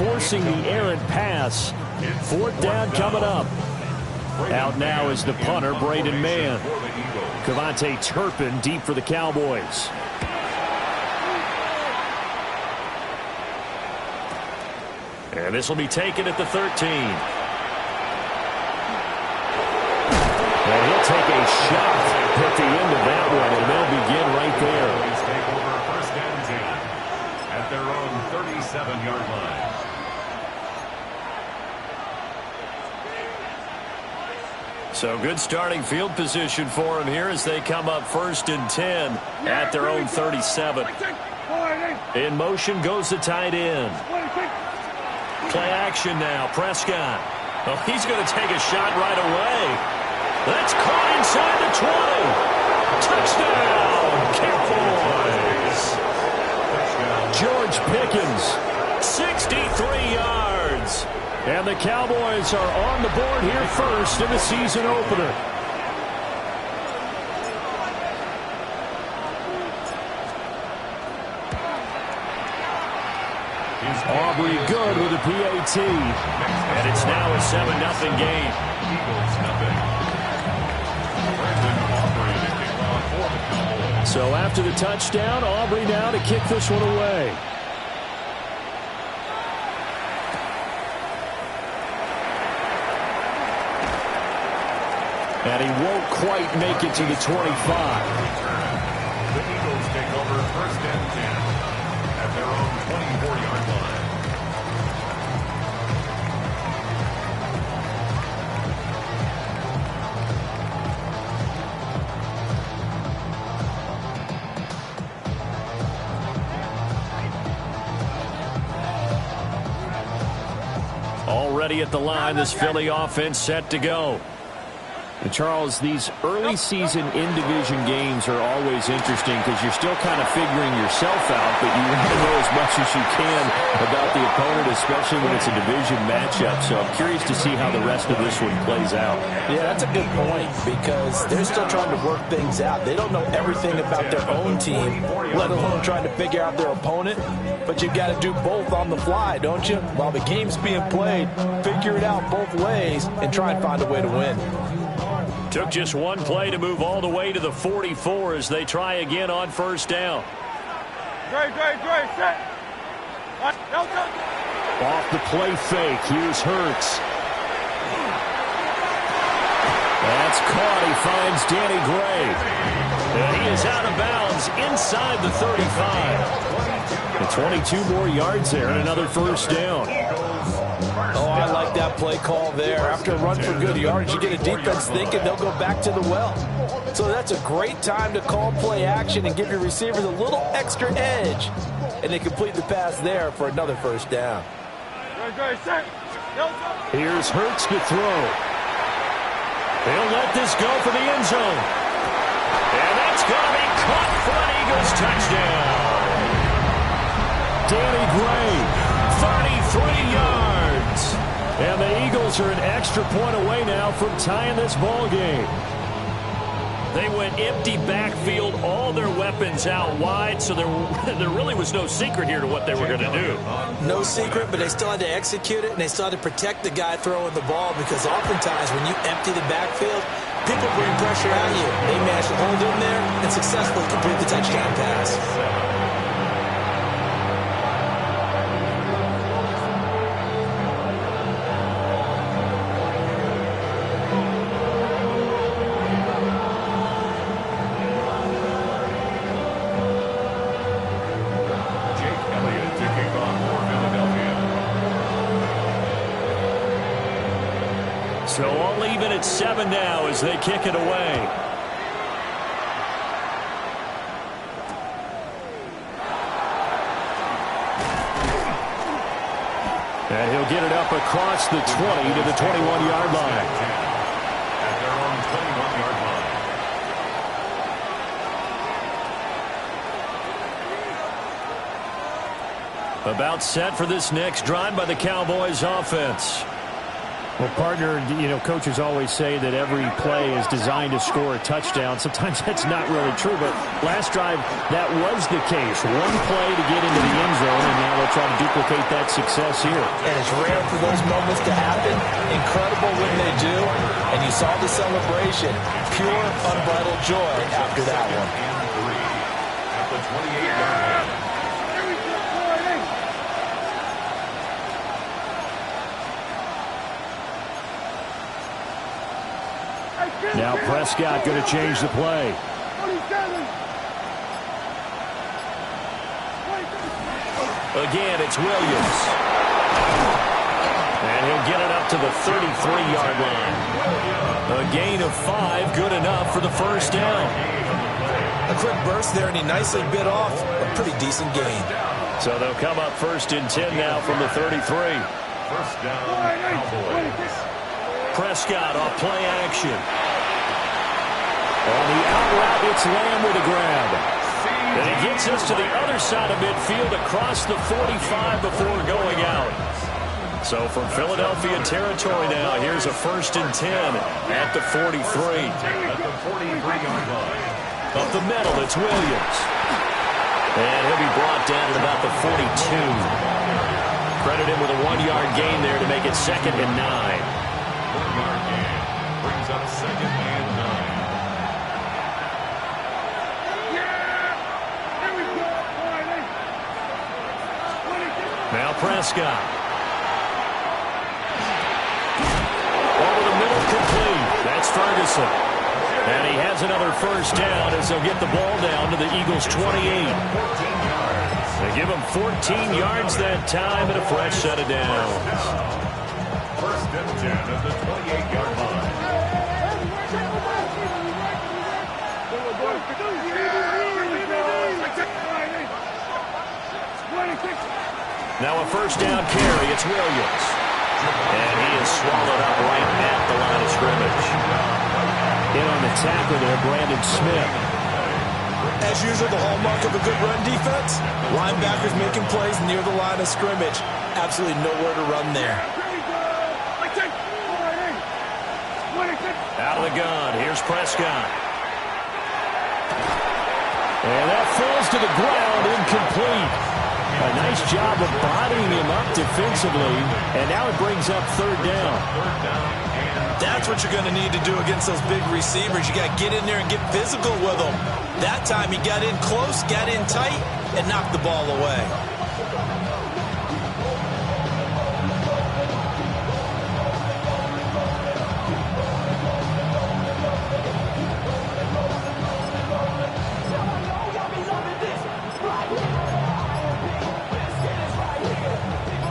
forcing the errant pass. Fourth down coming up. Out now is the punter, Braden Mann. Cavante Turpin deep for the Cowboys. And this will be taken at the 13. And he'll take a shot at the end of that one, and they'll begin right there. Take over first and 10 at their own 37-yard line. So good starting field position for him here as they come up first and 10 at their own 37. In motion goes the tight end. Play action now. Prescott. Oh, he's going to take a shot right away. That's caught inside the 20. Touchdown, Cowboys. George Pickens, 63 yards. And the Cowboys are on the board here first in the season opener. Aubrey good with a PAT. And it's now a 7-0 game. So after the touchdown, Aubrey now to kick this one away. And he won't quite make it to the 25. The Eagles take over first and 10 at their own 24-yard line. Already at the line, this Philly offense set to go. And Charles, these early season in-division games are always interesting because you're still kind of figuring yourself out, but you want to know as much as you can about the opponent, especially when it's a division matchup. So I'm curious to see how the rest of this one plays out. Yeah, that's a good point because they're still trying to work things out. They don't know everything about their own team, let alone trying to figure out their opponent. But you've got to do both on the fly, don't you? While the game's being played, figure it out both ways and try and find a way to win. Took just one play to move all the way to the 44 as they try again on first down. Set. Off the play fake. Here's Hurts. That's caught. He finds Danny Gray. And he is out of bounds inside the 35. And 22 more yards there and another first down. Oh, I like that play call there. After a run for good yards, you get a defense thinking they'll go back to the well. So that's a great time to call play action and give your receivers a little extra edge. And they complete the pass there for another first down. Here's Hurts to throw. He'll let this go for the end zone. And that's going to be caught for an Eagles touchdown. Danny Gray, 33 yards. And the Eagles are an extra point away now from tying this ball game. They went empty backfield, all their weapons out wide, so there really was no secret here to what they were going to do. No secret, but they still had to execute it, and they still had to protect the guy throwing the ball because oftentimes when you empty the backfield, people bring pressure at you. They managed to hold in there and successfully complete the touchdown pass. So all even at 7 now as they kick it away. And he'll get it up across the 20 to the 21-yard line. At their own 21-yard line. About set for this next drive by the Cowboys offense. Well, partner, coaches always say that every play is designed to score a touchdown. Sometimes that's not really true, but last drive, that was the case. One play to get into the end zone, and now they'll try to duplicate that success here. And it's rare for those moments to happen. Incredible when they do. And you saw the celebration. Pure, unbridled joy after that one. At the 28-yard line. Now Prescott going to change the play. Again, it's Williams. And he'll get it up to the 33-yard line. A gain of 5, good enough for the first down. A quick burst there, and he nicely bit off a pretty decent gain. So they'll come up 1st and 10 now from the 33. First down, Cowboys. Prescott off play action. On the out route, it's Lamb with a grab. And he gets us to the other side of midfield across the 45 before going out. So from Philadelphia territory now, here's a 1st and 10 at the 43. At the 43-yard line. Up the middle, it's Williams. And he'll be brought down at about the 42. Credit him with a 1-yard gain there to make it 2nd and 9. 1-yard gain brings up 2nd and 9. Now Prescott. Over the middle, complete. That's Ferguson. And he has another first down as they'll get the ball down to the Eagles' 28. They give him 14 yards that time and a fresh set of downs. 1st and 10 at the 28-yard line. Now a first down carry. It's Williams. And he is swallowed up right at the line of scrimmage. In on the tackle there, Brandon Smith. As usual, the hallmark of a good run defense, linebackers making plays near the line of scrimmage. Absolutely nowhere to run there. Out of the gun, here's Prescott. And that falls to the ground, incomplete. A nice job of bodying him up defensively, and now it brings up 3rd down. That's what you're going to need to do against those big receivers. You got to get in there and get physical with them. That time he got in close, got in tight, and knocked the ball away.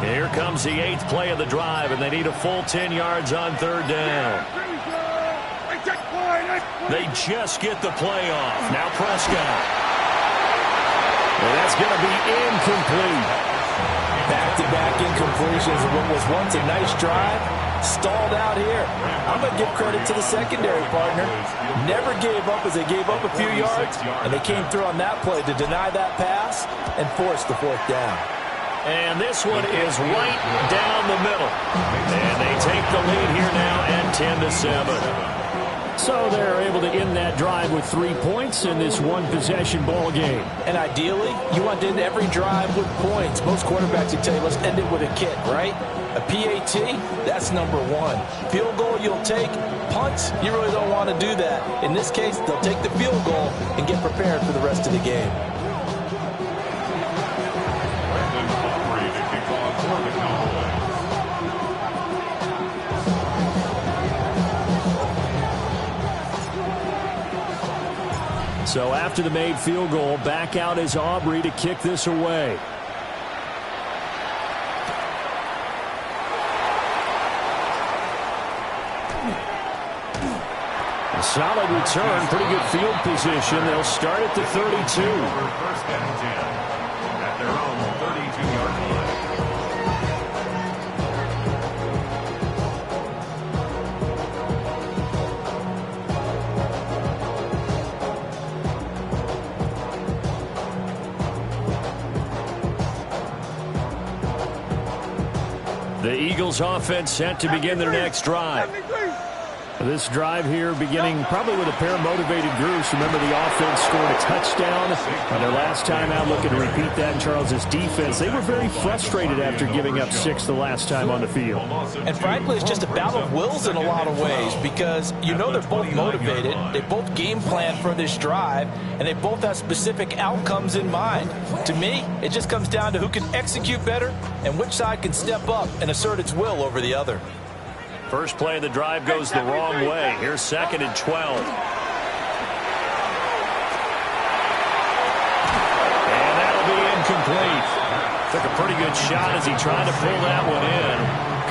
Here comes the 8th play of the drive, and they need a full 10 yards on 3rd down. They just get the play off. Now Prescott. And that's going to be incomplete. Back-to-back incompletions of what was once a nice drive. Stalled out here. I'm going to give credit to the secondary partner. Never gave up as they gave up a few yards, and they came through on that play to deny that pass and force the 4th down. And this one is right down the middle. And they take the lead here now at 10-7. So they're able to end that drive with 3 points in this one-possession ball game. And ideally, you want to end every drive with points. Most quarterbacks would tell you, let's end it with a kick, right? A PAT, that's number 1. Field goal you'll take. Punts, you really don't want to do that. In this case, they'll take the field goal and get prepared for the rest of the game. So after the made field goal, back out is Aubrey to kick this away. A solid return, pretty good field position. They'll start at the 32. 1st and 10 at their own 32-yard line. The Eagles offense set to begin their next drive. This drive here beginning probably with a pair of motivated groups. Remember, the offense scored a touchdown on their last time out, looking to repeat that. In Charles' defense, they were very frustrated after giving up 6 the last time on the field. And frankly, it's just a battle of wills in a lot of ways, because you know they're both motivated. They both game plan for this drive, and they both have specific outcomes in mind. To me, it just comes down to who can execute better and which side can step up and assert its will over the other. First play of the drive goes the wrong way. Here's 2nd and 12. And that'll be incomplete. Took a pretty good shot as he tried to pull that one in.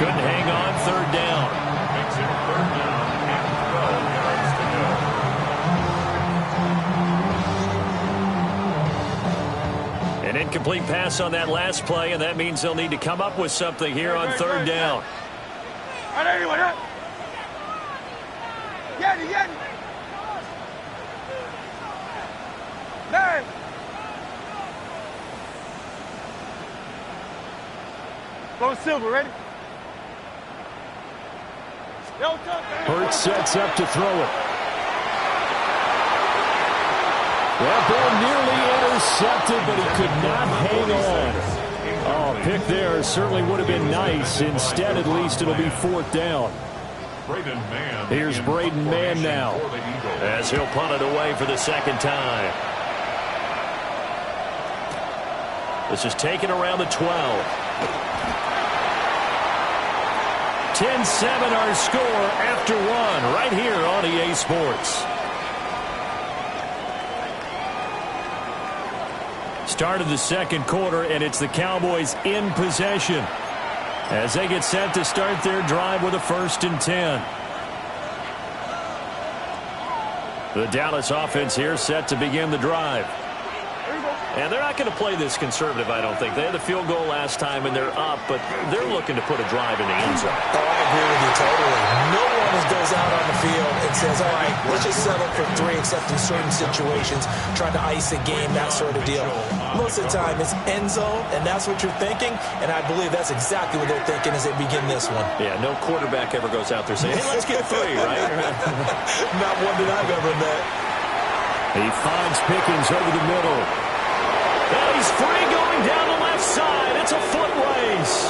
Couldn't hang on. 3rd down. Makes it 3rd down and 12 yards to go. An incomplete pass on that last play, and that means they'll need to come up with something here on 3rd down. Go Silver, ready? Hurts sets up to throw it. That ball nearly intercepted, but he could not hang on. Oh, pick there certainly would have been nice. Instead, at least it'll be 4th down. Here's Braden Mann now, as he'll punt it away for the 2nd time. This is taken around the 12. 10-7 our score after 1 right here on EA Sports. Start of the 2nd quarter, and it's the Cowboys in possession as they get set to start their drive with a 1st and 10. The Dallas offense here set to begin the drive. And they're not going to play this conservative, I don't think. They had the field goal last time, and they're up, but they're looking to put a drive in the end zone. Oh, I agree with you totally. No one goes out on the field and says, all right, let's just settle for 3, except in certain situations, trying to ice a game, that sort of deal. Most of the time, it's end zone, and that's what you're thinking, and I believe that's exactly what they're thinking as they begin this one. Yeah, no quarterback ever goes out there saying, hey, let's get 3, right? Not one that I've ever met. He finds Pickens over the middle. And he's free going down the left side. It's a foot race.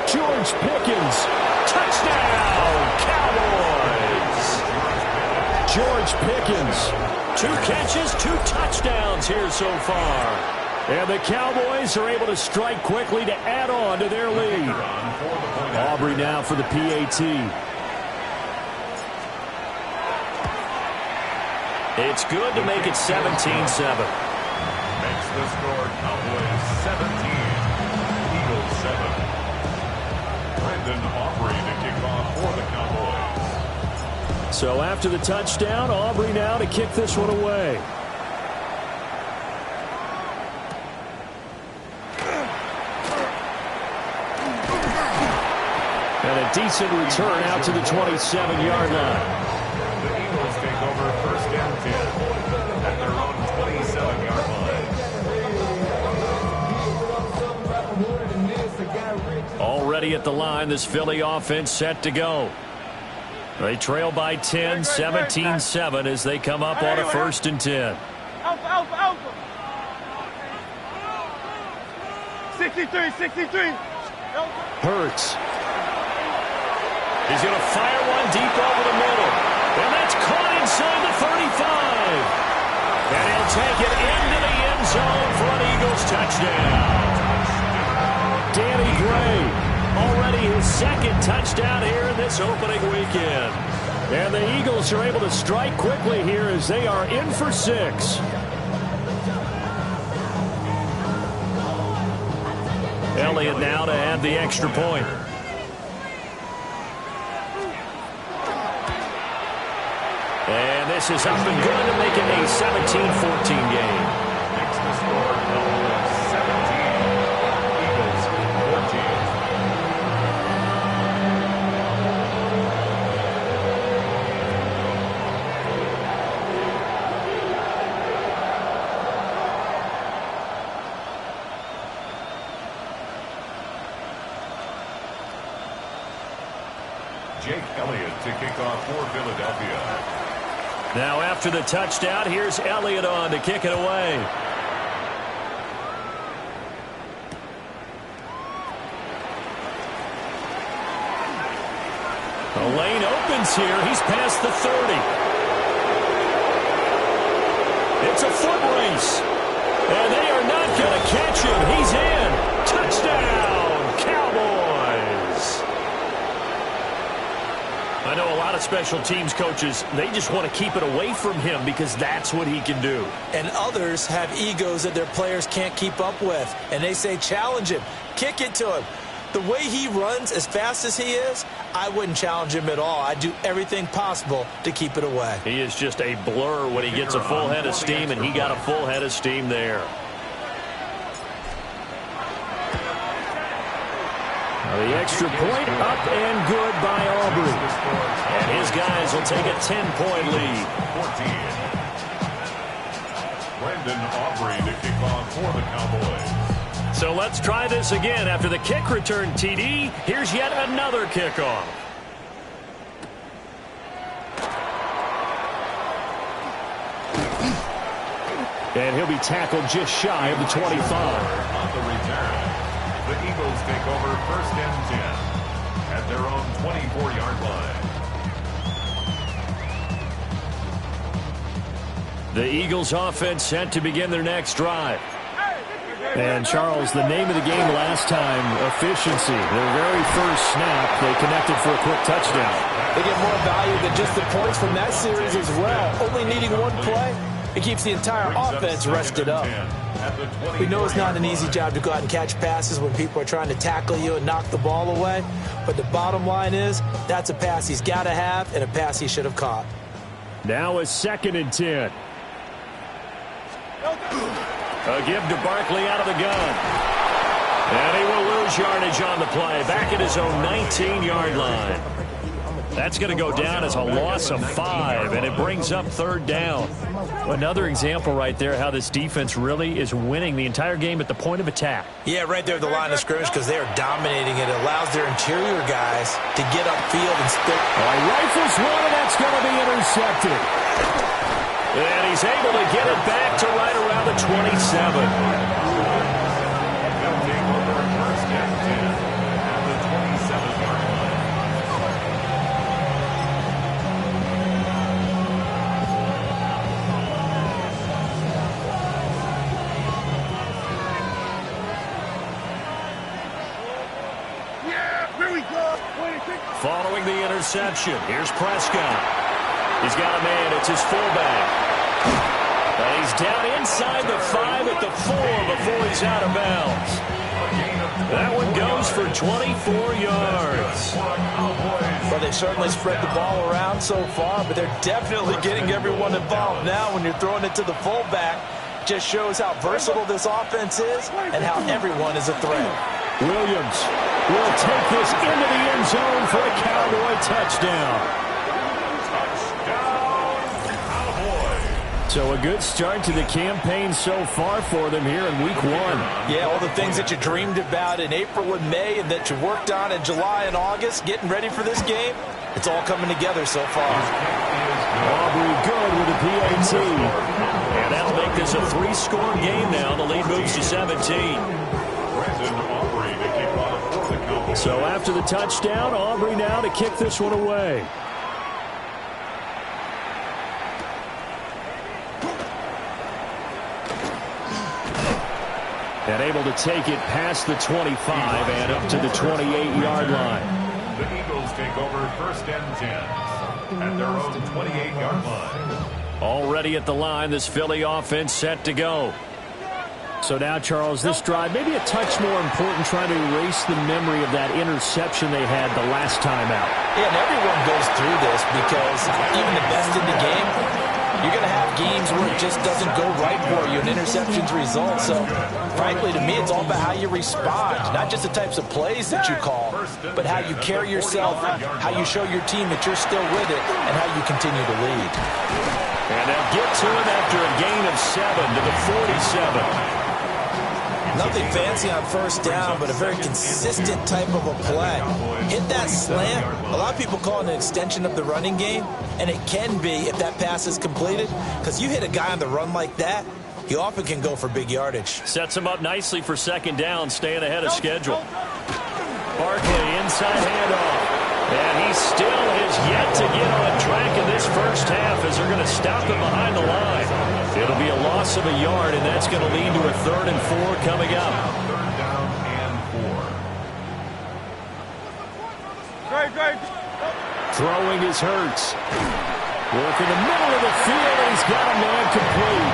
George Pickens. Touchdown, Cowboys. George Pickens. 2 catches, 2 touchdowns here so far. And the Cowboys are able to strike quickly to add on to their lead. Aubrey now for the PAT. It's good to make it 17-7. Makes the score Cowboys 17, Eagles 7. Brandon Aubrey to kick off for the Cowboys. So after the touchdown, Aubrey now to kick this one away. And a decent return out to the 27-yard line. The Eagles take over 1st and 10 at their own 27-yard line. Already at the line, this Philly offense set to go. They trail by 10, 17-7 as they come up on a 1st and 10. Alpha. 63. Hurts. He's going to fire one deep over the middle. And that's caught inside the 35. And he'll take it into the end zone for an Eagles touchdown. Danny Gray, already his 2nd touchdown here in this opening weekend. And the Eagles are able to strike quickly here as they are in for 6. Elliott now to add the extra point. And this is up and good to make it a 17-14 game. Makes the score Cowboys 17, Eagles 14. Jake Elliott to kick off for Philadelphia. Now after the touchdown, here's Elliott on to kick it away. The lane opens here. He's past the 30. It's a foot race. And they are not going to catch him. He's in. Touchdown, Cowboys. I know a lot of special teams coaches, they just want to keep it away from him because that's what he can do. And others have egos that their players can't keep up with. And they say, challenge him. Kick it to him. The way he runs as fast as he is, I wouldn't challenge him at all. I'd do everything possible to keep it away. He is just a blur when he gets a full head of steam, and he got a full head of steam there. The extra point up and good by Aubrey. And his guys will take a 10-point lead. 14. Brandon Aubrey to kick off for the Cowboys. So let's try this again. After the kick return TD, here's yet another kickoff. And he'll be tackled just shy of the 25. On the return, the Eagles take over 1st and 10 at their own 24-yard line. The Eagles offense set to begin their next drive. And, Charles, the name of the game last time, efficiency. Their very first snap, they connected for a quick touchdown. They get more value than just the points from that series as well. Only needing one play, it keeps the entire offense rested up. We know it's not an easy job to go out and catch passes when people are trying to tackle you and knock the ball away. But the bottom line is, that's a pass he's got to have and a pass he should have caught. Now a 2nd and 10. A give to Barkley out of the gun. And he will lose yardage on the play. Back at his own 19-yard line. That's going to go down as a loss of 5, and it brings up 3rd down. Another example right there how this defense really is winning the entire game at the point of attack. Yeah, right there at the line of scrimmage because they are dominating it. It allows their interior guys to get upfield and stick. Rifles one, and that's going to be intercepted. And he's able to get it back to right around the 27. They'll take over 1st and 10 at the 27-yard line. Yeah, here we go. Following the interception, here's Prescott. He's got a man. It's his fullback. And he's down inside the 5 at the 4 before he's out of bounds. That one goes for 24 yards. Well, they certainly spread the ball around so far, but they're definitely getting everyone involved now when you're throwing it to the fullback. Just shows how versatile this offense is and how everyone is a threat. Williams will take this into the end zone for a Cowboy touchdown. So a good start to the campaign so far for them here in week 1. Yeah, all the things that you dreamed about in April and May and that you worked on in July and August, getting ready for this game, it's all coming together so far. Aubrey good with a PAT. And that'll make this a 3-score game now. The lead moves to 17. So after the touchdown, Aubrey now to kick this one away. And able to take it past the 25 and up to the 28-yard line. The Eagles take over 1st and 10 at their own 28-yard line. Already at the line, this Philly offense set to go. So now, Charles, this drive maybe a touch more important, trying to erase the memory of that interception they had the last time out. Yeah, and everyone goes through this because even the best in the game, you're going to have games where it just doesn't go right for you, and interceptions result. So, frankly, to me, it's all about how you respond, not just the types of plays that you call, but how you carry yourself, how you show your team that you're still with it, and how you continue to lead. And they'll get to it after a gain of 7 to the 47. Nothing fancy on first down, but a very consistent type of a play. Hit that slant. A lot of people call it an extension of the running game, and it can be if that pass is completed, because you hit a guy on the run like that, he often can go for big yardage. Sets him up nicely for second down, staying ahead of schedule. Barkley, inside handoff. And he still has yet to get on track in this first half as they're going to stop him behind the line. It'll be a loss of a yard, and that's going to lead to a 3rd and 4 coming up. 3rd down and 4. Throwing is Hurts. Working the middle of the field, and he's got a man complete.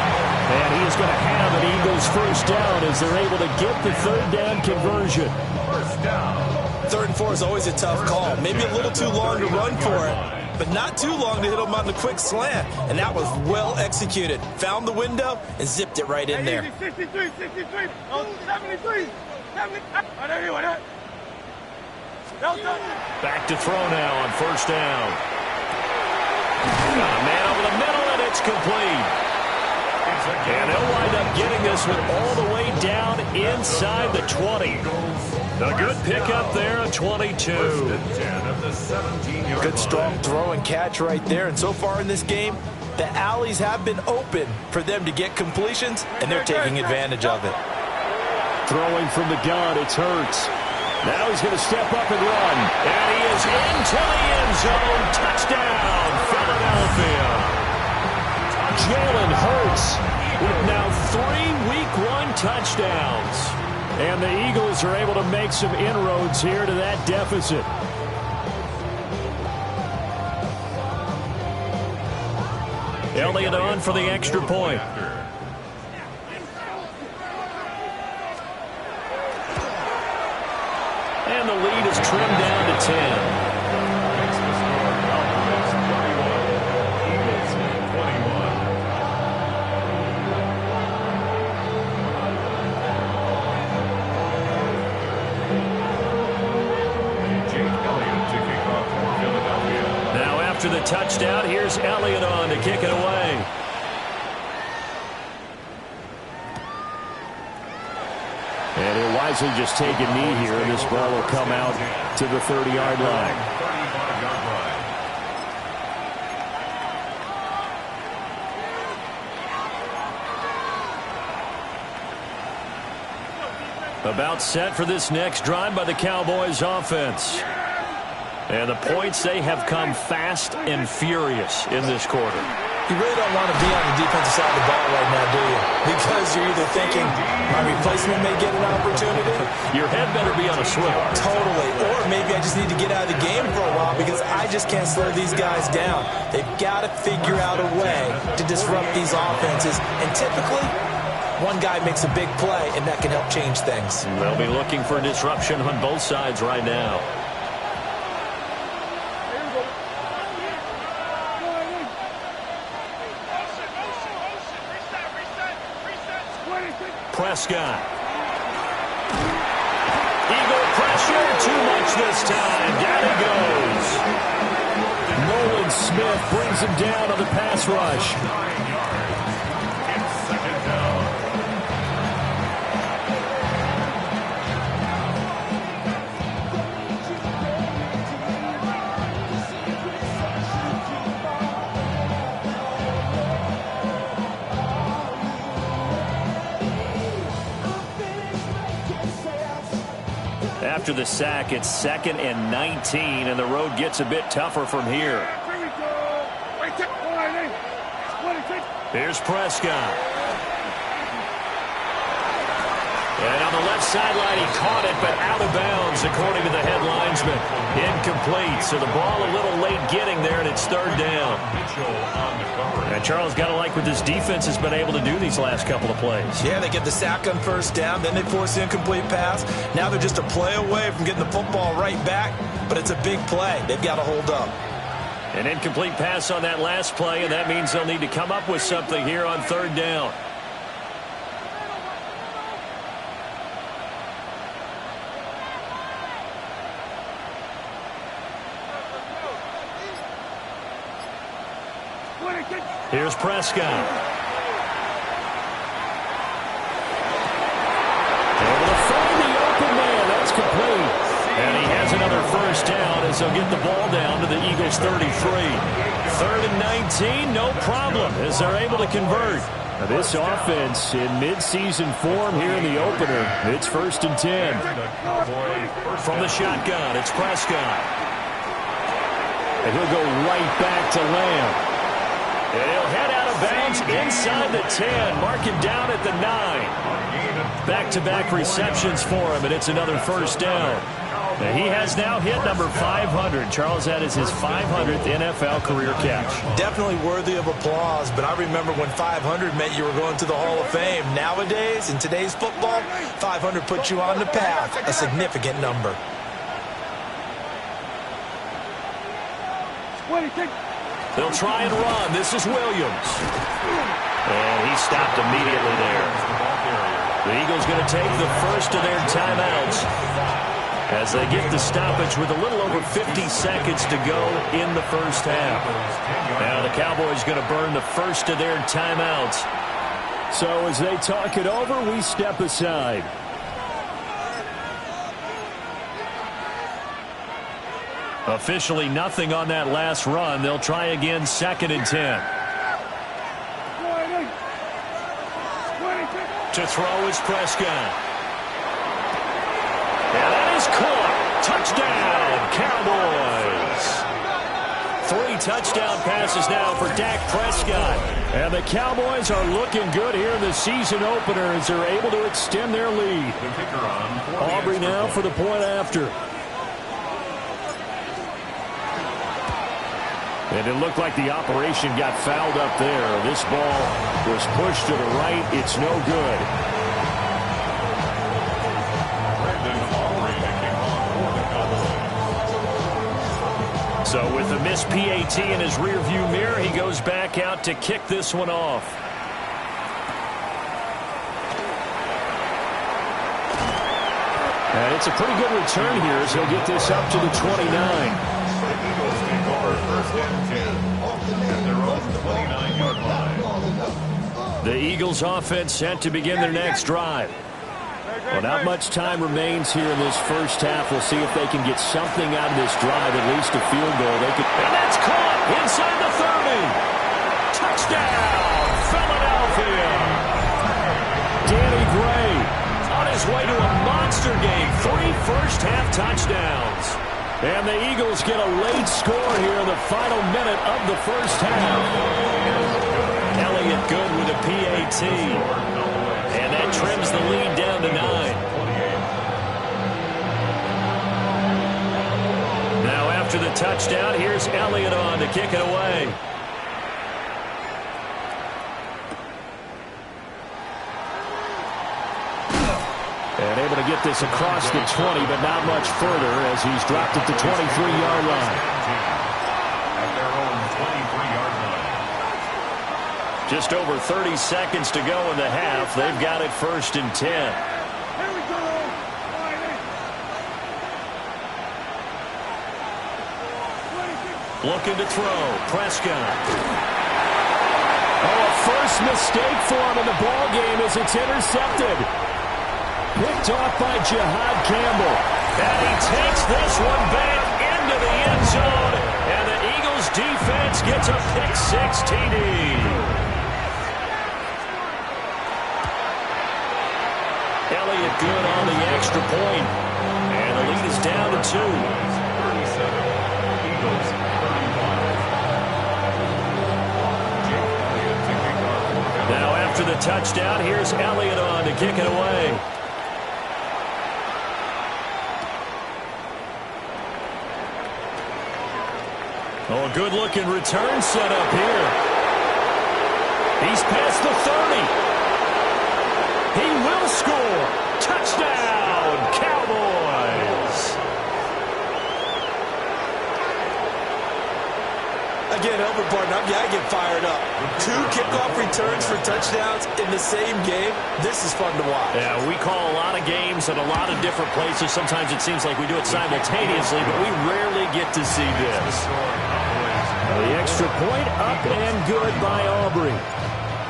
And he is going to have an Eagles first down as they're able to get the 3rd down conversion. First down. 3rd and 4 is always a tough call. Maybe a little too long to run for it, but not too long to hit him on the quick slant. And that was well executed. Found the window and zipped it right in there. 63, 73, oh, 73, 70. Back to throw now on first down. Got a man over the middle, and it's complete. And they'll wind up getting this one all the way down inside the 20. A good pickup there at 22. Good strong throw and catch right there. And so far in this game, the alleys have been open for them to get completions, and they're taking advantage of it. Throwing from the gun, it's Hurts. Now he's going to step up and run. And he is into the end zone. Touchdown, Philadelphia. Jalen Hurts with now 3 Week 1 touchdowns. And the Eagles are able to make some inroads here to that deficit. Elliott on for the extra point. And the lead is trimmed down to 10. After the touchdown, here's Elliott on to kick it away. And he'll wisely just take a knee here, and this ball will come out to the 30-yard line. About set for this next drive by the Cowboys offense. And the points, they have come fast and furious in this quarter. You really don't want to be on the defensive side of the ball right now, do you? Because you're either thinking, my replacement may get an opportunity. Your head better be on a swivel. Totally. Or maybe I just need to get out of the game for a while because I just can't slow these guys down. They've got to figure out a way to disrupt these offenses. And typically, one guy makes a big play, and that can help change things. They'll be looking for disruption on both sides right now. Prescott. Eagle pressure, too much this time. Down he goes. Nolan Smith brings him down on the pass rush. 9 yards. It's second down. After the sack, it's 2nd and 19, and the road gets a bit tougher from here. Here's Prescott. And on the left sideline, he caught it, but out of bounds, according to the head linesman. Incomplete, so the ball a little late getting there, and it's 3rd down. And Charles, got to like what this defense has been able to do these last couple of plays. Yeah, they get the sack on first down, then they force the incomplete pass. Now they're just a play away from getting the football right back, but it's a big play. They've got to hold up. An incomplete pass on that last play, and that means they'll need to come up with something here on 3rd down. Here's Prescott. as they'll get the ball down to the Eagles' 33. 3rd and 19, no problem, as they're able to convert. Now this offense in midseason form here in the opener. It's 1st and 10. From the shotgun, it's Prescott. And he'll go right back to Lamb. And he'll head out of bounds inside the 10, marking down at the 9. Back-to-back receptions for him, and it's another 1st down. Now he has now hit number 500. Charles, that is his 500th NFL career catch. Definitely worthy of applause, but I remember when 500 meant you were going to the Hall of Fame. Nowadays, in today's football, 500 puts you on the path, a significant number. They'll try and run. This is Williams. And he stopped immediately there. The Eagles going to take the first of their timeouts as they get the stoppage with a little over 50 seconds to go in the first half. Now the Cowboys going to burn the first of their timeouts. So as they talk it over, we step aside. Officially nothing on that last run. They'll try again, 2nd and 10. To throw is Prescott. And that is caught. Touchdown, Cowboys. 3 touchdown passes now for Dak Prescott. And the Cowboys are looking good here in the season opener as they're able to extend their lead. Aubrey now for the point after. And it looked like the operation got fouled up there. This ball was pushed to the right. It's no good. So with a missed PAT in his rearview mirror, he goes back out to kick this one off. And it's a pretty good return here as he'll get this up to the 29. The Eagles offense set to begin their next drive. Well, not much time remains here in this first half. We'll see if they can get something out of this drive, at least a field goal. They could. And that's caught inside the 30. Touchdown, Philadelphia. Danny Gray on his way to a monster game. 3 first-half touchdowns. And the Eagles get a late score here in the final minute of the first half. Elliott good with a PAT. And that trims the lead down to 9. Now after the touchdown, here's Elliott on to kick it away. And able to get this across the 20, but not much further as he's dropped at the 23-yard line. At their own 23-yard line. Just over 30 seconds to go in the half. They've got it 1st and 10. Here we go. Looking to throw. Prescott. Oh, a first mistake for him in the ball game as it's intercepted. Picked off by Jihad Campbell. And he takes this one back into the end zone. And the Eagles defense gets a pick-6 TD. Elliott good on the extra point. And the lead is down to 2. 37. Eagles 31. Now after the touchdown, here's Elliott on to kick it away. Oh, a good-looking return set up here. He's past the 30. He will score. Touchdown, Cowboys. Again, Elbert Barton, I get fired up. 2 kickoff returns for touchdowns in the same game. This is fun to watch. Yeah, we call a lot of games at a lot of different places. Sometimes it seems like we do it simultaneously, but we rarely get to see this. The extra point up and good by Aubrey.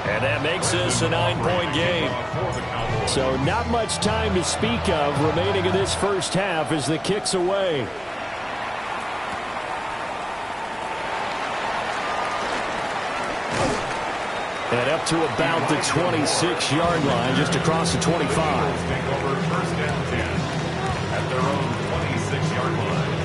And that makes this a 9-point game. So not much time to speak of remaining in this first half as the kick's away. And up to about the 26-yard line, just across the 25. Take over first and 10 at their own 26-yard line.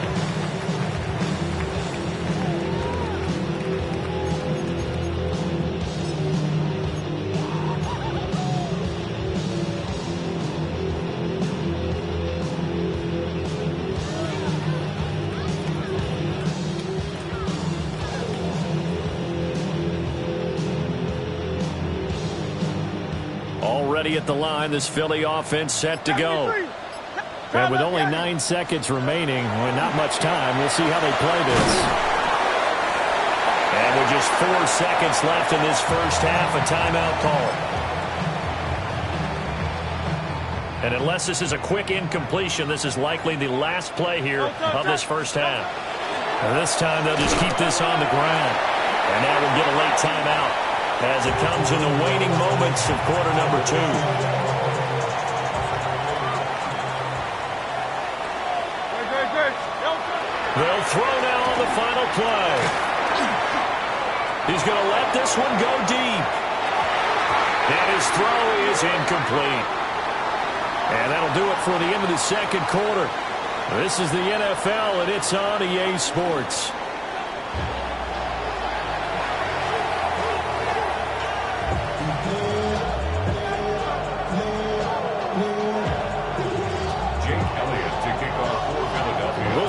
Already at the line, this Philly offense set to go. And with only 9 seconds remaining, with not much time, we'll see how they play this. And with just 4 seconds left in this first half, a timeout call. And unless this is a quick incompletion, this is likely the last play here of this first half. And this time they'll just keep this on the ground. And now we'll get a late timeout as it comes in the waning moments of quarter number 2. They'll throw now on the final play. He's going to let this one go deep. And his throw is incomplete. And that'll do it for the end of the second quarter. This is the NFL, and it's on EA Sports.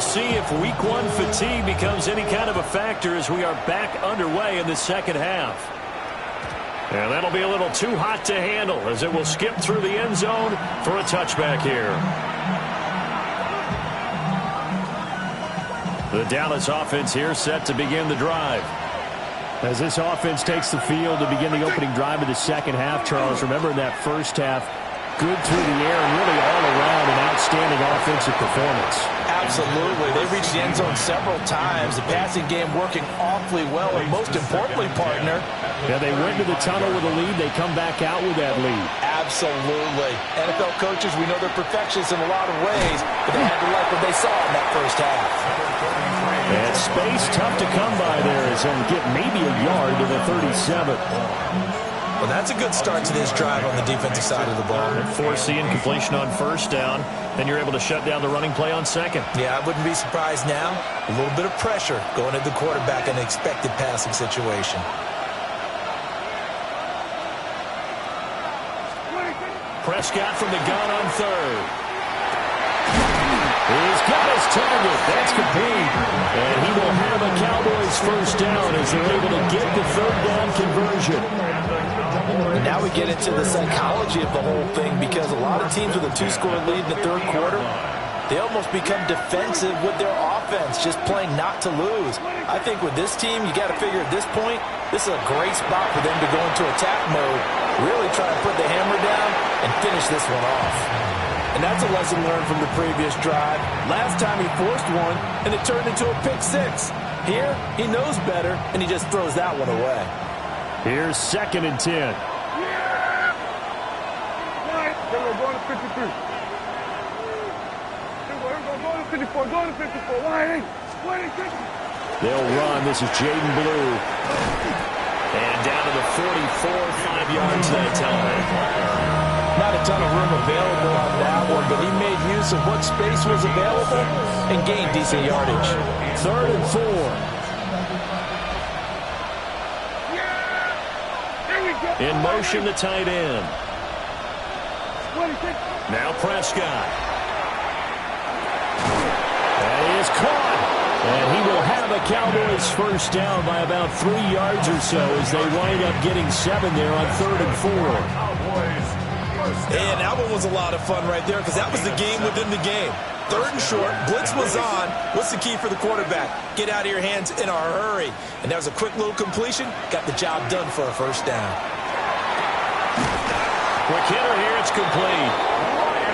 See if week 1 fatigue becomes any kind of a factor as we are back underway in the second half. And that'll be a little too hot to handle as it will skip through the end zone for a touchback here. The Dallas offense here set to begin the drive. As this offense takes the field to begin the opening drive of the second half, Charles, remember in that first half, good through the air and really all around an outstanding offensive performance. Absolutely. They reached the end zone several times. The passing game working awfully well. And most importantly, partner, yeah, they went to the tunnel with a lead. They come back out with that lead. Absolutely. NFL coaches, we know they're perfectionists in a lot of ways, but they had to like what they saw in that first half. And space tough to come by there as they'll get maybe a yard to the 37. Well, that's a good start to this drive on the defensive side of the ball. And force the incompletion on first down. Then you're able to shut down the running play on second. Yeah, I wouldn't be surprised now. A little bit of pressure going at the quarterback in an expected passing situation. Prescott from the gun on third. He's got his target. That's complete. And he will have a Cowboys first down as they're able to get the third down conversion. And now we get into the psychology of the whole thing because a lot of teams with a 2-score lead in the third quarter, they almost become defensive with their offense, just playing not to lose. I think with this team, you got to figure at this point, this is a great spot for them to go into attack mode, really try to put the hammer down and finish this one off. And that's a lesson learned from the previous drive. Last time he forced one, and it turned into a pick 6. Here, he knows better, and he just throws that one away. Here's 2nd and 10. Yeah! We're going to 53. We're going to 54. Going to 54. Why ain't? They'll run. This is Jaden Blue. And down to the 44, 5 yards that time. Not a ton of room available on that one, but he made use of what space was available and gained decent yardage. 3rd and 4. In motion, the tight end. Now Prescott. And he is caught. And he will have a Cowboys first down by about 3 yards or so as they wind up getting 7 there on 3rd and 4. And that one was a lot of fun right there because that was the game within the game. 3rd and short, blitz was on. What's the key for the quarterback? Get out of your hands in a hurry. And that was a quick little completion. Got the job done for a first down. Quick hitter here, it's complete.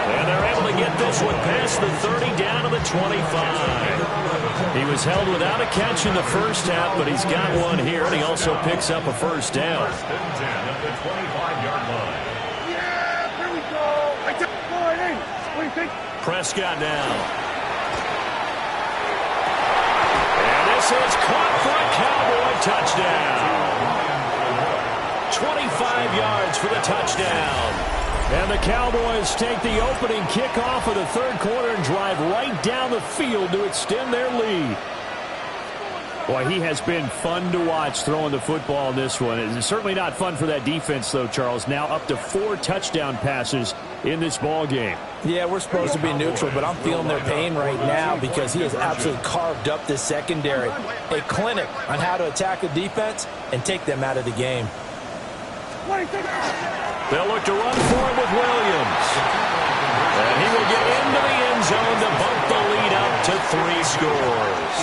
And they're able to get this one past the 30 down to the 25. He was held without a catch in the first half, but he's got one here, and he also picks up a first down. 1st and 10 at the 25-yard line. Prescott now. And this is caught for a Cowboy touchdown. 25 yards for the touchdown. And the Cowboys take the opening kickoff of the third quarter and drive right down the field to extend their lead. Boy, he has been fun to watch throwing the football in this one. It's certainly not fun for that defense, though, Charles. Now up to 4 touchdown passes in this ball game. Yeah, we're supposed to be neutral, but I'm feeling their pain right now because he has absolutely carved up this secondary. A clinic on how to attack a defense and take them out of the game. They'll look to run for it with Williams. And he will get into the end zone to bump the lead up to 3 scores.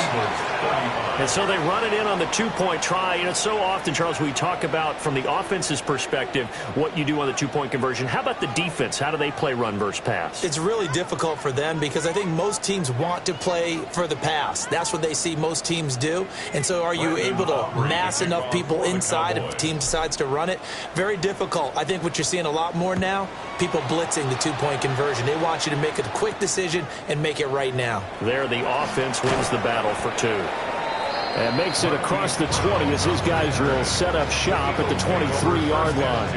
And so they run it in on the 2-point try. You know, so often, Charles, we talk about from the offense's perspective what you do on the 2-point conversion. How about the defense? How do they play run versus pass? It's really difficult for them because I think most teams want to play for the pass. That's what they see most teams do. And so are you able to mass enough people inside if the team decides to run it? Very difficult. I think what you're seeing a lot more now, people blitzing the 2-point conversion. They want you to make a quick decision and make it right now. There, the offense wins the battle for 2. And makes it across the 20 as his guys will set up shop at the 23-yard line.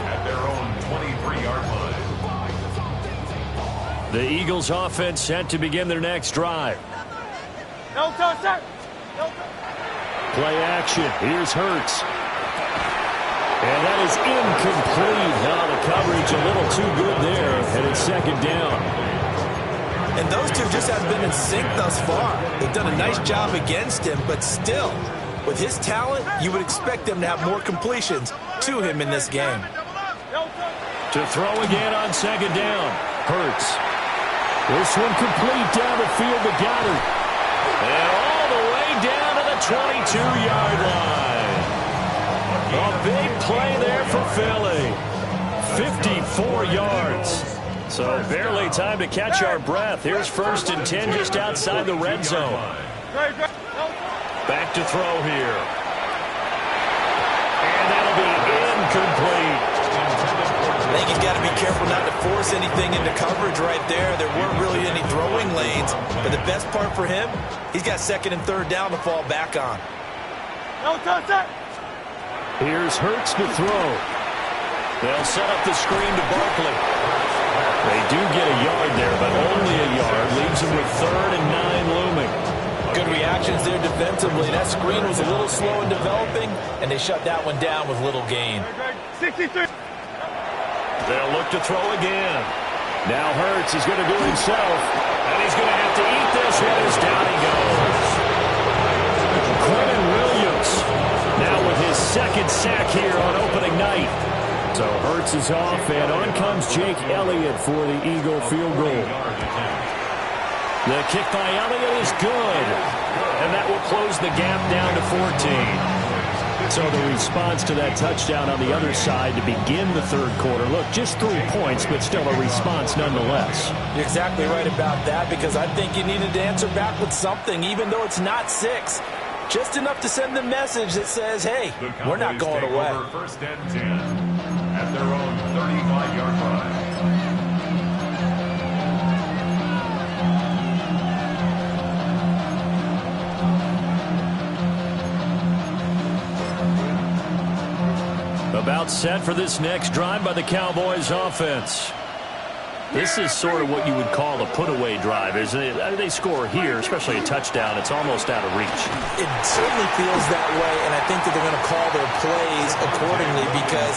At their own 23-yard line. The Eagles offense set to begin their next drive. No touch, sir. No touch. Play action. Here's Hurts. And that is incomplete. Now the coverage a little too good there. And it's second down. And those two just have been in sync thus far. They've done a nice job against him, but still, with his talent, you would expect them to have more completions to him in this game. To throw again on second down. Hurts. This one complete down the field to Goddard. And all the way down to the 22-yard line. A big play there for Philly. 54 yards. So barely time to catch our breath. Here's 1st and 10 just outside the red zone. Back to throw here. And that'll be incomplete. I think he's got to be careful not to force anything into coverage right there. There weren't really any throwing lanes. But the best part for him, he's got 2nd and 3rd down to fall back on. No touch, sir. Here's Hurts to throw. They'll set up the screen to Barkley. They do get a yard there, but only a yard. Leaves them with 3rd and 9 looming. Good reactions there defensively. That screen was a little slow in developing, and they shut that one down with little gain. 63. They'll look to throw again. Now Hurts is going to do it himself, and he's going to have to eat this one as down he goes. Quentin Williams now with his 2nd sack here on opening night. So Hurts is off, and on comes Jake Elliott for the Eagle field goal. The kick by Elliott is good, and that will close the gap down to 14. So the response to that touchdown on the other side to begin the third quarter. Look, just 3 points, but still a response nonetheless. You're exactly right about that because I think you needed to answer back with something, even though it's not 6. Just enough to send the message that says, hey, we're not going away. 1st and 10. At their own 35-yard line. About set for this next drive by the Cowboys offense. This is sort of what you would call a put-away drive, isn't it? They score here, especially a touchdown. It's almost out of reach. It certainly feels that way, and I think that they're going to call their plays accordingly because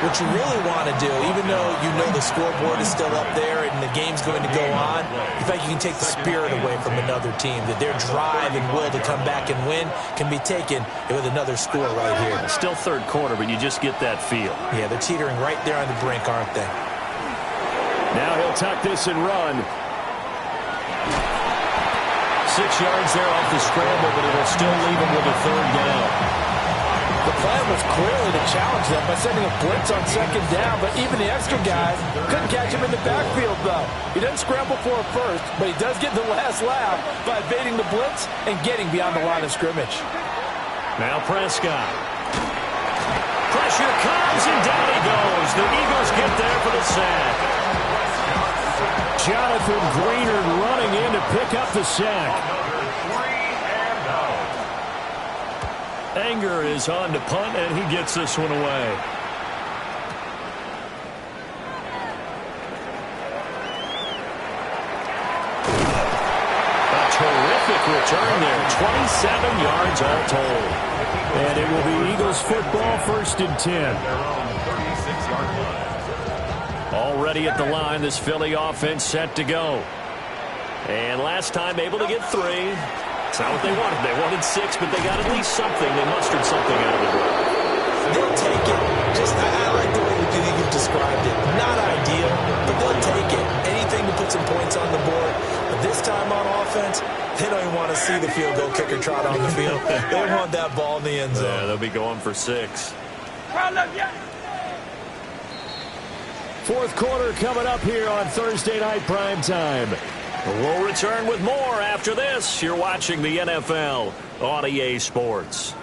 what you really want to do, even though you know the scoreboard is still up there and the game's going to go on, in fact, you can take the spirit away from another team, that their drive and will to come back and win can be taken with another score right here. Still third quarter, but you just get that feel. Yeah, they're teetering right there on the brink, aren't they? Now he'll tuck this and run. 6 yards there off the scramble, but it'll still leave him with a 3rd down. The plan was clearly to challenge them by sending a blitz on 2nd down, but even the extra guys couldn't catch him in the backfield, though. He doesn't scramble for a first, but he does get the last laugh by evading the blitz and getting beyond the line of scrimmage. Now Prescott. Pressure comes, and down he goes. The Eagles get there for the sack. Jonathan Greenard running in to pick up the sack. Anger is on to punt, and he gets this one away. A terrific return there. 27 yards all told. And it will be Eagles football, 1st and 10. Already at the line, this Philly offense set to go. And last time able to get 3. It's not what they wanted. They wanted 6, but they got at least something. They mustered something out of the door. They'll take it. I like the way you've described it. Not ideal, but they'll take it. Anything to put some points on the board. But this time on offense, they don't even want to see the field goal kicker trot on the field. They want that ball in the end zone. Yeah, they'll be going for 6. Fourth quarter coming up here on Thursday Night Primetime. We'll return with more after this. You're watching the NFL on EA Sports.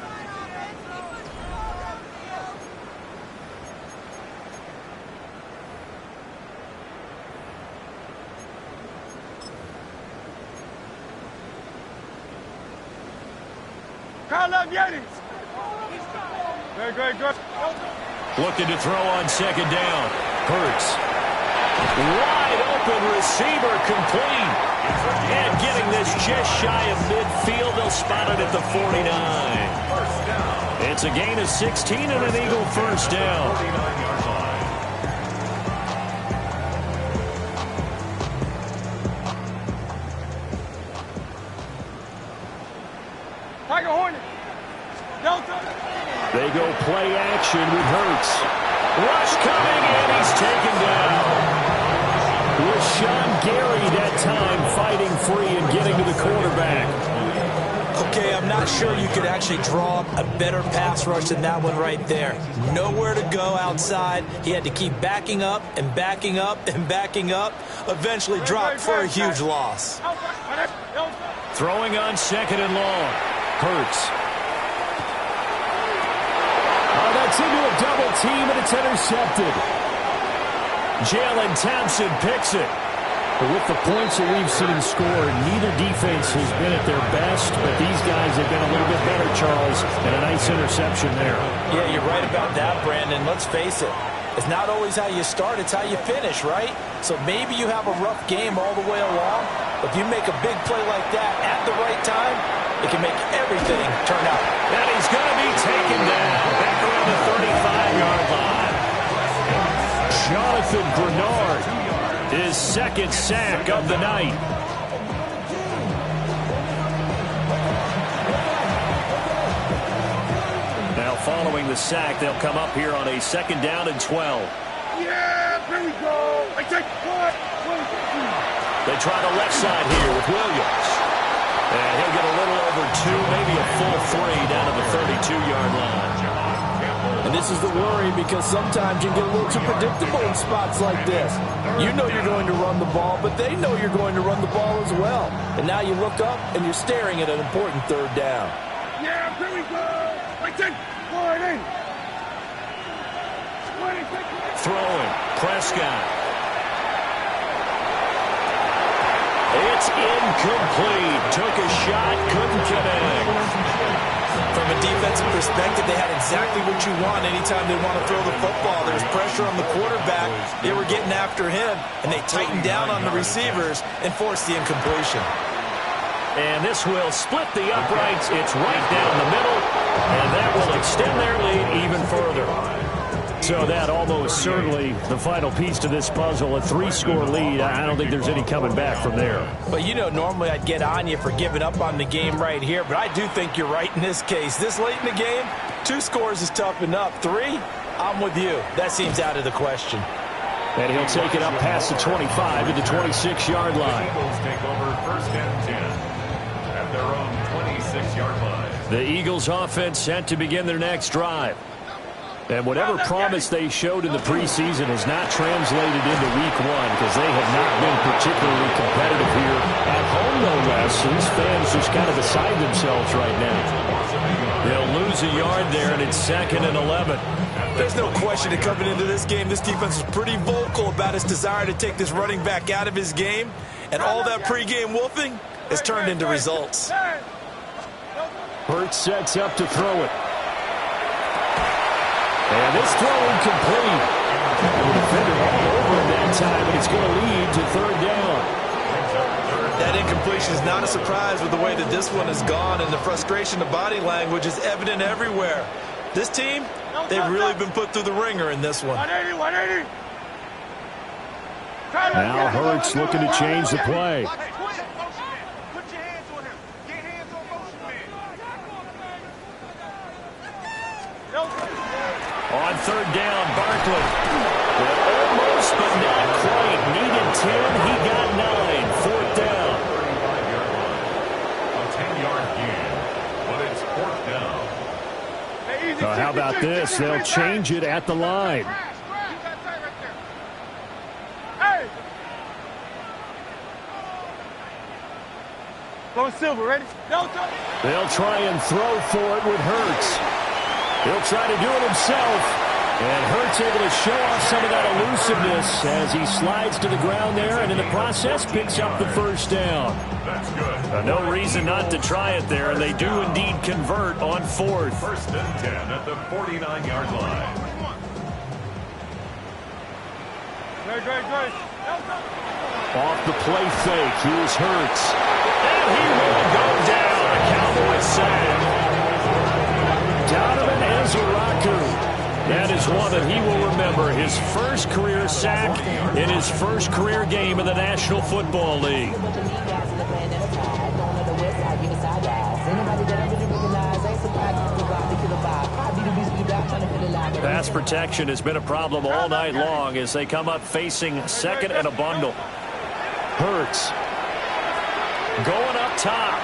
Looking to throw on 2nd down. Hurts. Wide open receiver complete. And getting this just shy of midfield. They'll spot it at the 49. It's a gain of 16 and an Eagle first down. Tiger Hornet. Delta. They go play action with Hurts. Rush coming, and he's taken down. With Sean Gary that time fighting free and getting to the quarterback. Okay, I'm not sure you could actually draw up a better pass rush than that one right there. Nowhere to go outside. He had to keep backing up and backing up and backing up. Eventually dropped for a huge loss. Throwing on 2nd and long. Hurts. Oh, that's into a double team, and it's intercepted. Jalen Thompson picks it. But with the points that we've seen scored, neither defense has been at their best, but these guys have been a little bit better, Charles, and a nice interception there. Yeah, you're right about that, Brandon. Let's face it. It's not always how you start, it's how you finish, right? So maybe you have a rough game all the way along, but if you make a big play like that at the right time, it can make everything turn out. And he's going to be taken down back around the 35-yard line. Jonathan Grenard, his 2nd sack of the night. Now following the sack, they'll come up here on a 2nd down and 12. Yeah, here we go. I take what? They try the left side here with Williams. And he'll get a little over 2, maybe a full 3 down to the 32-yard line. And this is the worry because sometimes you get a little too predictable in spots like this. You know you're going to run the ball, but they know you're going to run the ball as well. And now you look up and you're staring at an important 3rd down. Yeah, here we go. I take 40. Throwing. Prescott. It's incomplete. Took a shot, couldn't connect. From a defensive perspective, they had exactly what you want anytime they want to throw the football. There was pressure on the quarterback. They were getting after him, and they tightened down on the receivers and forced the incompletion. And this will split the uprights. It's right down the middle, and that will extend their lead even further. So that almost certainly the final piece to this puzzle, a 3-score lead. I don't think there's any coming back from there. But, you know, normally I'd get on you for giving up on the game right here, but I do think you're right in this case. This late in the game, 2 scores is tough enough. 3, I'm with you. That seems out of the question. And he'll take it up past the 25 to the 26-yard line. Eagles take over 1st and 10 at their own 26-yard line. The Eagles offense set to begin their next drive. And whatever promise they showed in the preseason has not translated into week 1 because they have not been particularly competitive here at home, no less. So these fans just kind of beside themselves right now. They'll lose a yard there, and it's 2nd and 11. There's no question that coming into this game, this defense was pretty vocal about its desire to take this running back out of his game. And all that pregame wolfing has turned into results. Hurts sets up to throw it. And this throw incomplete. The defender all over him that time, and it's going to lead to third down. That incompletion is not a surprise with the way that this one has gone, and the frustration of body language is evident everywhere. This team, they've really been put through the ringer in this one. 180, 180. Now Hurts looking to change the play. Put your hands on him. Get hands on motion man. On third down, Barkley. Well, almost, but not quite. Needed 10. He got 9. Fourth down. A 10-yard gain, but it's fourth down. How about this? They'll change it at the line. Going Silver, ready? No, They'll try and throw for it with Hurts. He'll try to do it himself. And Hurts able to show off some of that elusiveness as he slides to the ground there, and in the process picks up the first down. That's good. No reason not to try it there, and they do indeed convert on fourth. First and 10 at the 49-yard line. Great. Off the play fake, here's Hurts. And he will go down. A Cowboys sack. Donovan Ezeraku. That is one that he will remember. His first career sack in his first career game in the National Football League. Pass protection has been a problem all night long as they come up facing second and a bundle. Hurts going up top.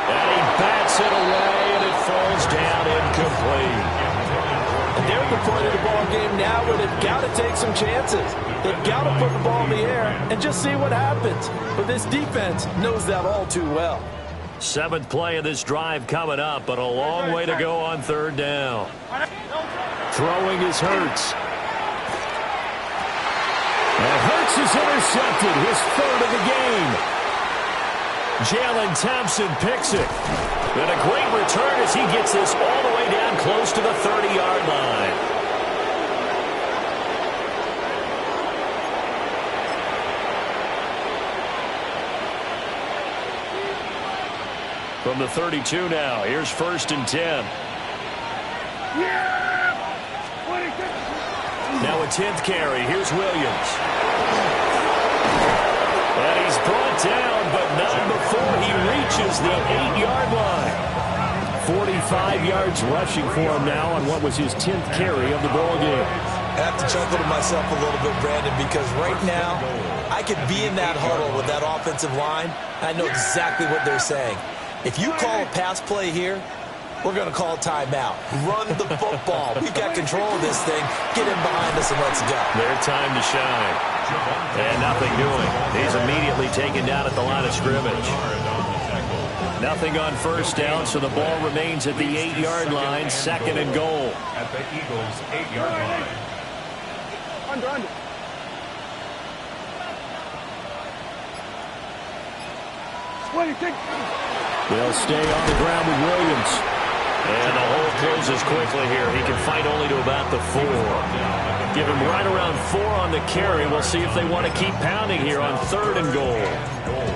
And he bats it away, and it falls down incomplete. And they're at the point of the ball game now where they've got to take some chances. They've got to put the ball in the air and just see what happens. But this defense knows that all too well. Seventh play of this drive coming up, but a long way to go on third down. Throwing is Hurts. And Hurts is intercepted, his third of the game. Jalen Thompson picks it. And a great return as he gets this all the way down close to the 30-yard line. From the 32 now, here's first and 10. Now a 10th carry. Here's Williams. And he's brought down, but not before he reaches the 8-yard line. 45 yards rushing for him now on what was his 10th carry of the ball game. I have to chuckle to myself a little bit, Brandon, because right now I could be in that huddle with that offensive line. I know exactly what they're saying. If you call a pass play here, we're going to call a timeout. Run the football. We've got control of this thing. Get in behind us and let's go. Their time to shine. And nothing doing. He's immediately taken down at the line of scrimmage. Nothing on first down, so the ball remains at the 8-yard line, second and goal. At the Eagles' 8-yard line. Under. They'll stay on the ground with Williams. And the hole closes quickly here. He can fight only to about the 4. Give him right around 4 on the carry. We'll see if they want to keep pounding here on third and goal.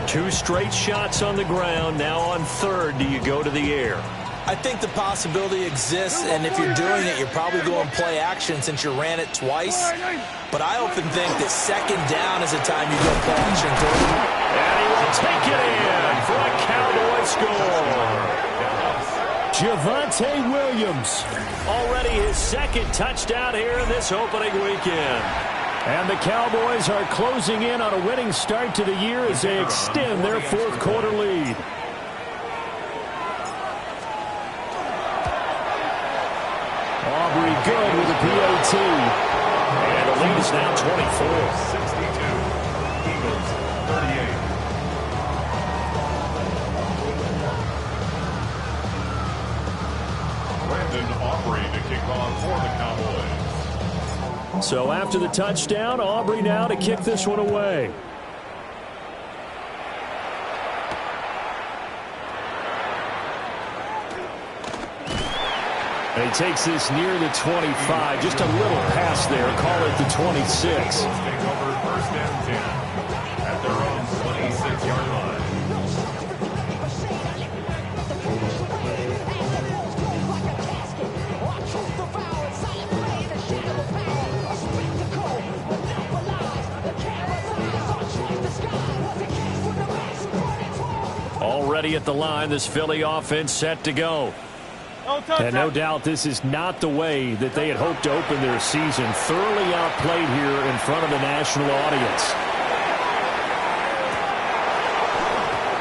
2 straight shots on the ground. Now on third, do you go to the air? I think the possibility exists, and if you're doing it, you're probably going play action since you ran it twice. But I often think that second down is the time you go play action. And he will take it in for a Cowboy score. Javonte Williams, already his second touchdown here in this opening weekend. And the Cowboys are closing in on a winning start to the year as they extend their fourth quarter lead. Aubrey good with a PAT. And the lead is now 24. 62. Eagles 38. Brandon Aubrey to kick off for the Cowboys. So after the touchdown, Aubrey now to kick this one away. And he takes this near the 25. Just a little pass there. Call it the 26. Eagles take over first and 10 at their own 26-yard line. Already at the line, this Philly offense set to go. And no doubt this is not the way that they had hoped to open their season. Thoroughly outplayed here in front of the national audience.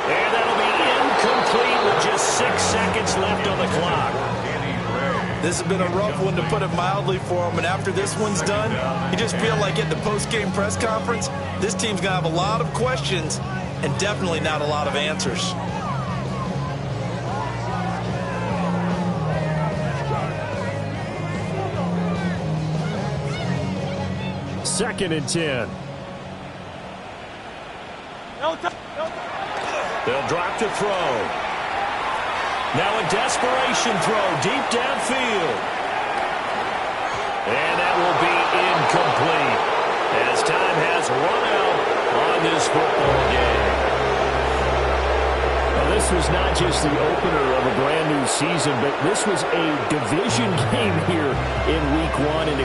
And that'll be incomplete with just 6 seconds left on the clock. This has been a rough one, to put it mildly, for him. And after this one's done, you just feel like at the post-game press conference, this team's going to have a lot of questions and definitely not a lot of answers. Second and 10. They'll drop to throw. Now a desperation throw deep downfield. And that will be incomplete as time has run out on this football game. Now, this was not just the opener of a brand new season, but this was a division game here in Week 1. And